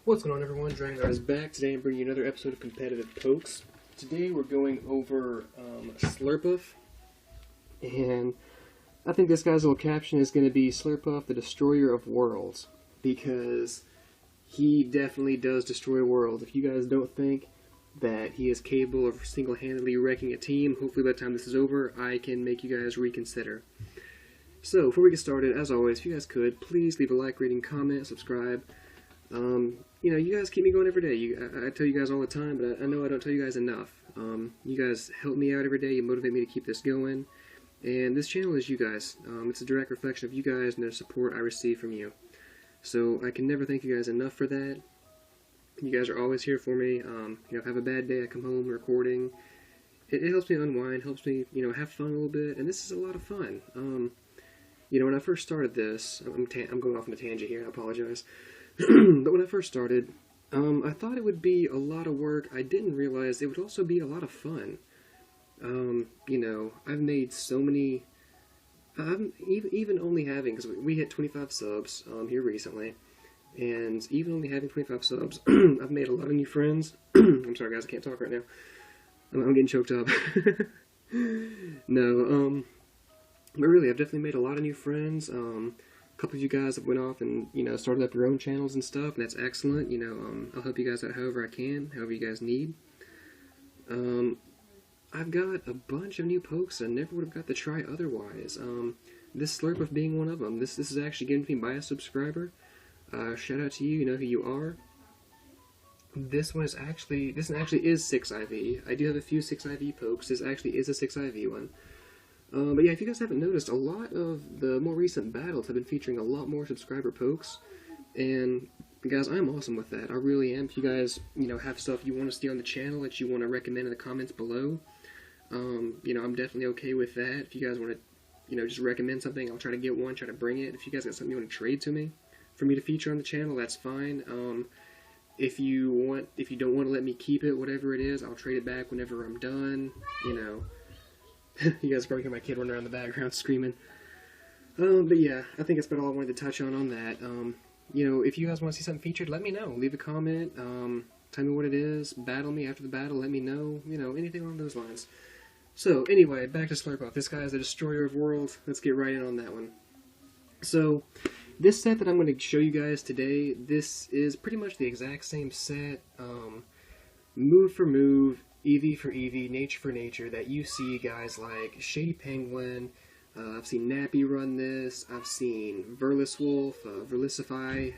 What's going on, everyone? Dragonzard is back. Today I'm bringing you another episode of Competitive Pokes. Today we're going over Slurpuff, and I think this guy's little caption is going to be Slurpuff, the Destroyer of Worlds, because he definitely does destroy worlds. If you guys don't think that he is capable of single-handedly wrecking a team, hopefully by the time this is over, I can make you guys reconsider. So, before we get started, as always, if you guys could, please leave a like, rating, comment, subscribe. You know, you guys keep me going every day. I tell you guys all the time, but I know I don't tell you guys enough. You guys help me out every day. You motivate me to keep this going. And this channel is you guys. It's a direct reflection of you guys and the support I receive from you. So I can never thank you guys enough for that. You guys are always here for me. You know, if I have a bad day, I come home recording. It helps me unwind, helps me, you know, have fun a little bit, and this is a lot of fun. You know, when I first started this, I'm going off on a tangent here, I apologize. But when I first started, I thought it would be a lot of work. I didn't realize it would also be a lot of fun. You know, I've made so many, even only having, because we hit 25 subs here recently, and even only having 25 subs, I've made a lot of new friends. I'm sorry guys, I can't talk right now. I'm getting choked up. No, but really, I've definitely made a lot of new friends. A couple of you guys have went off and, you know, started up your own channels and stuff, and that's excellent. You know, I'll help you guys out however I can, however you guys need. I've got a bunch of new pokes I never would have got to try otherwise. This Slurpuff being one of them. This is actually given to me by a subscriber. Shout out to you, you know who you are. This one actually is 6IV. I do have a few 6IV pokes. This actually is a 6IV one. But yeah, if you guys haven't noticed, a lot of the more recent battles have been featuring a lot more subscriber pokes, and guys, I'm awesome with that. I really am. If you guys, you know, have stuff you want to see on the channel that you want to recommend in the comments below, you know, I'm definitely okay with that. If you guys want to, you know, just recommend something, I'll try to get one, try to bring it. If you guys got something you want to trade to me, for me to feature on the channel, that's fine. If you don't want to let me keep it, whatever it is, I'll trade it back whenever I'm done, you know. You guys probably hear my kid running around in the background screaming. But yeah, I think that's about all I wanted to touch on that. You know, if you guys want to see something featured, let me know. Leave a comment. Tell me what it is. Battle me after the battle. Let me know. You know, anything along those lines. So, anyway, back to Slurpuff. This guy is the Destroyer of Worlds. Let's get right in on that one. So, this set that I'm going to show you guys today, this is pretty much the exact same set. Move for move. EV for EV, nature for nature, that you see guys like Shadypenguinn, I've seen Nappy run this, I've seen Verlis Wolf, Verlisify,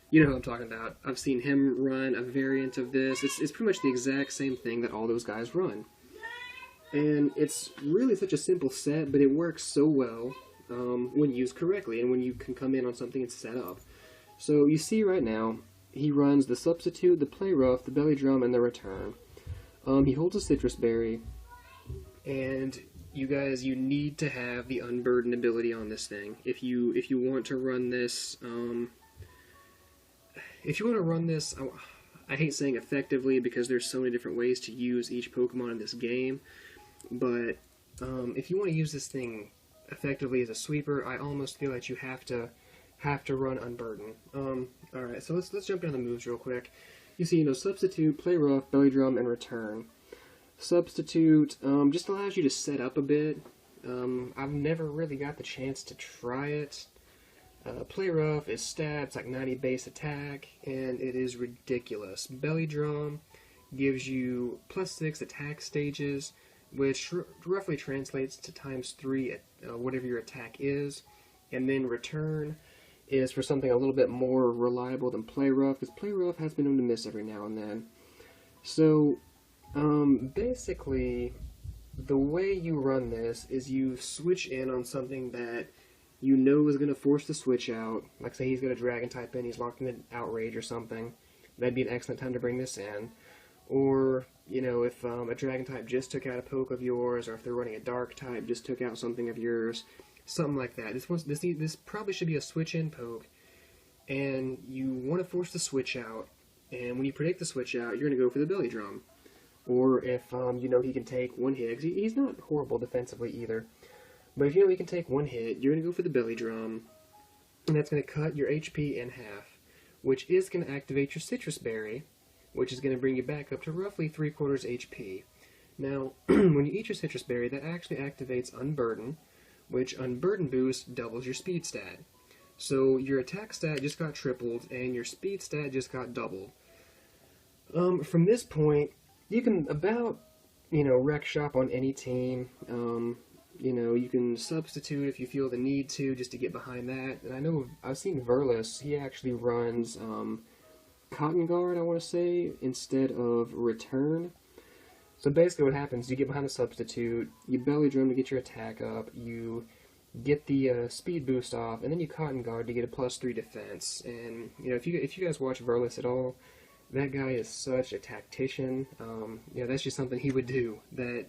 you know who I'm talking about. I've seen him run a variant of this. It's pretty much the exact same thing that all those guys run. And it's really such a simple set, but it works so well when used correctly, and when you can come in on something and set up. So you see right now, he runs the Substitute, the Play Rough, the Belly Drum, and the Return. He holds a Citrus Berry, and you guys, you need to have the Unburden ability on this thing. If you want to run this, I hate saying effectively because there's so many different ways to use each Pokemon in this game, but if you want to use this thing effectively as a sweeper, I almost feel that you have to run Unburden. Alright, so let's jump down the moves real quick. You see, you know, Substitute, Play Rough, Belly Drum, and Return. Substitute just allows you to set up a bit. I've never really got the chance to try it. Play Rough is stab, it's like 90 base attack, and it is ridiculous. Belly Drum gives you +6 attack stages, which roughly translates to ×3 at whatever your attack is. And then Return is for something a little bit more reliable than Play Rough, because Play Rough has been known to miss every now and then. So, basically, the way you run this is you switch in on something that you know is going to force the switch out. Like, say he's got a Dragon type in, he's locked in an Outrage or something. That'd be an excellent time to bring this in. Or, you know, if a Dragon type just took out a poke of yours, or if they're running a Dark type, just took out something of yours. Something like that. This probably should be a switch-in poke, and you want to force the switch out, and when you predict the switch out, you're going to go for the Belly Drum. Or if you know he can take one hit, because he's not horrible defensively either, but if you know he can take one hit, you're going to go for the Belly Drum, and that's going to cut your HP in half. which is going to activate your Citrus Berry, which is going to bring you back up to roughly 3/4 HP. Now, when you eat your Citrus Berry, that actually activates Unburden, which Unburden boost doubles your speed stat. So your attack stat just got tripled, and your speed stat just got doubled. From this point, you can about, wreck shop on any team. You can substitute if you feel the need to, just to get behind that. And I know I've seen Verlis, he actually runs Cotton Guard, I want to say, instead of Return. So basically what happens, you get behind the substitute, you belly drum to get your attack up, you get the speed boost off, and then you Cotton Guard to get a +3 defense. And, if you guys watch Verlis at all, that guy is such a tactician. That's just something he would do. That,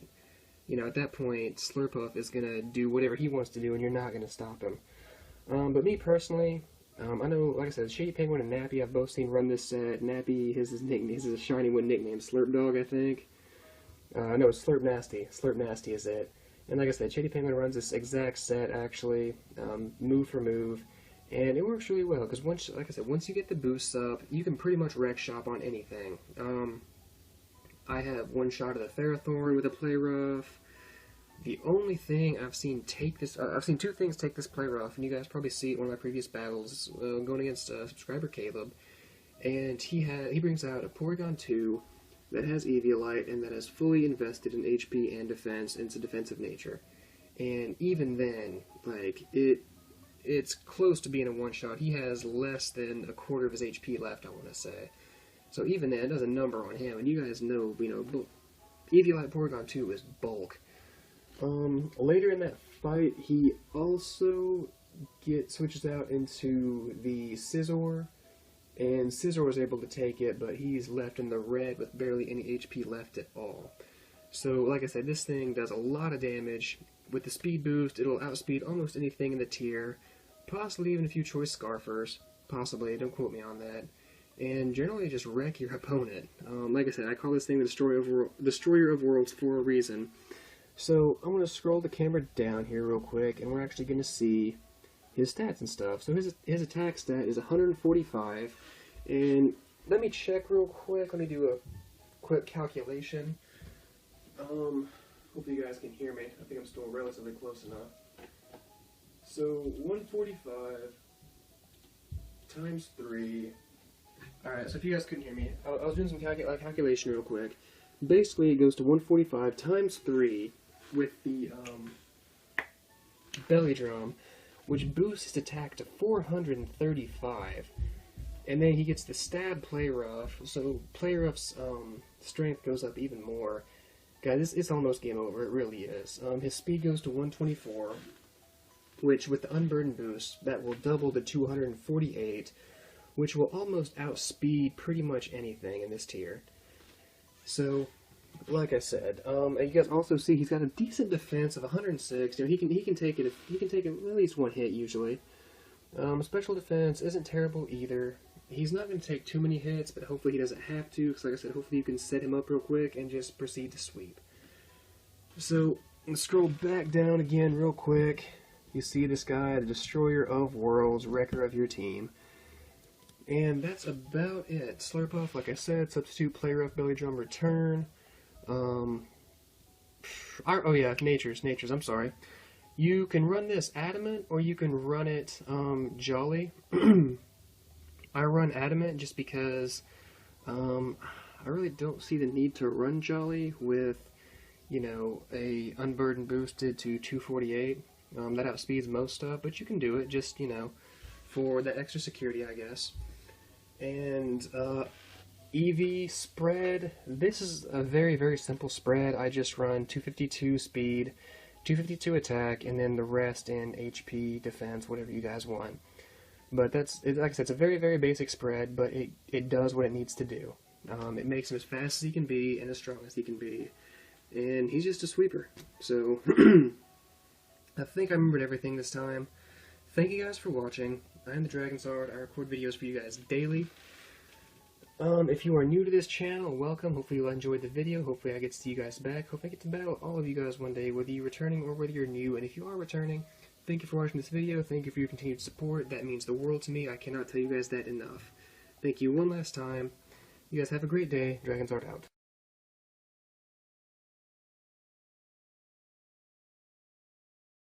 at that point, Slurpuff is going to do whatever he wants to do, and you're not going to stop him. But me personally, I know, like I said, Shadypenguinn and Nappy, I've both seen run this set. Nappy, his is a shiny one nickname, Slurp Dog, I think. No, it's Slurp Nasty. Slurp Nasty is it. And like I said, Shadypenguinn runs this exact set, actually, move for move. And it works really well, because once you get the boosts up, you can pretty much wreck shop on anything. I have one shot of the Ferrothorn with a Play Rough. The only thing I've seen take this, I've seen two things take this Play Rough, and you guys probably see it in one of my previous battles, going against subscriber Caleb. And he brings out a Porygon 2 that has Eviolite and that has fully invested in HP and defense, and it's a defensive nature. And even then, like, it's close to being a one-shot. He has less than 1/4 of his HP left, I want to say. So even then, it does a number on him, and you guys know, Eviolite Porygon 2 is bulk. Later in that fight, he also switches out into the Scizor, and Scizor was able to take it, but he's left in the red with barely any HP left at all. So, like I said, this thing does a lot of damage. With the speed boost, it'll outspeed almost anything in the tier, possibly even a few choice Scarfers, possibly, don't quote me on that, and generally just wreck your opponent. Like I said, I call this thing the Destroyer of Worlds for a reason. So, I'm going to scroll the camera down here real quick, and we're actually going to see his stats and stuff. So his attack stat is 145, and let me check real quick, let me do a quick calculation. Hopefully you guys can hear me. I think I'm still relatively close enough. So 145 times 3. Alright, so if you guys couldn't hear me, I was doing some calculation real quick. Basically, it goes to 145 times 3 with the belly drum, which boosts his attack to 435. And then he gets the stab Play Rough, so Play Rough's strength goes up even more. Guys, it's almost game over, it really is. His speed goes to 124, which with the Unburdened boost, that will double to 248, which will almost outspeed pretty much anything in this tier. So, like I said, and you guys also see he's got a decent defense of 106. He can take it at least one hit usually. Special defense isn't terrible either. He's not going to take too many hits, but hopefully he doesn't have to, because like I said, hopefully you can set him up real quick and just proceed to sweep. So, let's scroll back down again real quick. You see this guy, the Destroyer of Worlds, wrecker of your team. And that's about it. Slurpuff, like I said, substitute, Play Rough, Belly Drum, Return. Oh yeah, Natures, I'm sorry. You can run this Adamant, or you can run it Jolly. I run Adamant just because I really don't see the need to run Jolly with, a Unburdened boosted to 248. That outspeeds most stuff, but you can do it just, for that extra security, I guess. And EV spread, this is a very, very simple spread. I just run 252 speed, 252 attack, and then the rest in HP, defense, whatever you guys want. But like I said, it's a very, very basic spread, but it does what it needs to do. It makes him as fast as he can be and as strong as he can be. And he's just a sweeper. So, I think I remembered everything this time. Thank you guys for watching. I'm the Dragonzard. I record videos for you guys daily. If you are new to this channel, welcome. Hopefully you enjoyed the video. Hopefully I get to see you guys back. Hopefully I get to battle all of you guys one day, whether you're returning or whether you're new. And if you are returning, thank you for watching this video. Thank you for your continued support. That means the world to me. I cannot tell you guys that enough. Thank you one last time. You guys have a great day. Dragonzard out.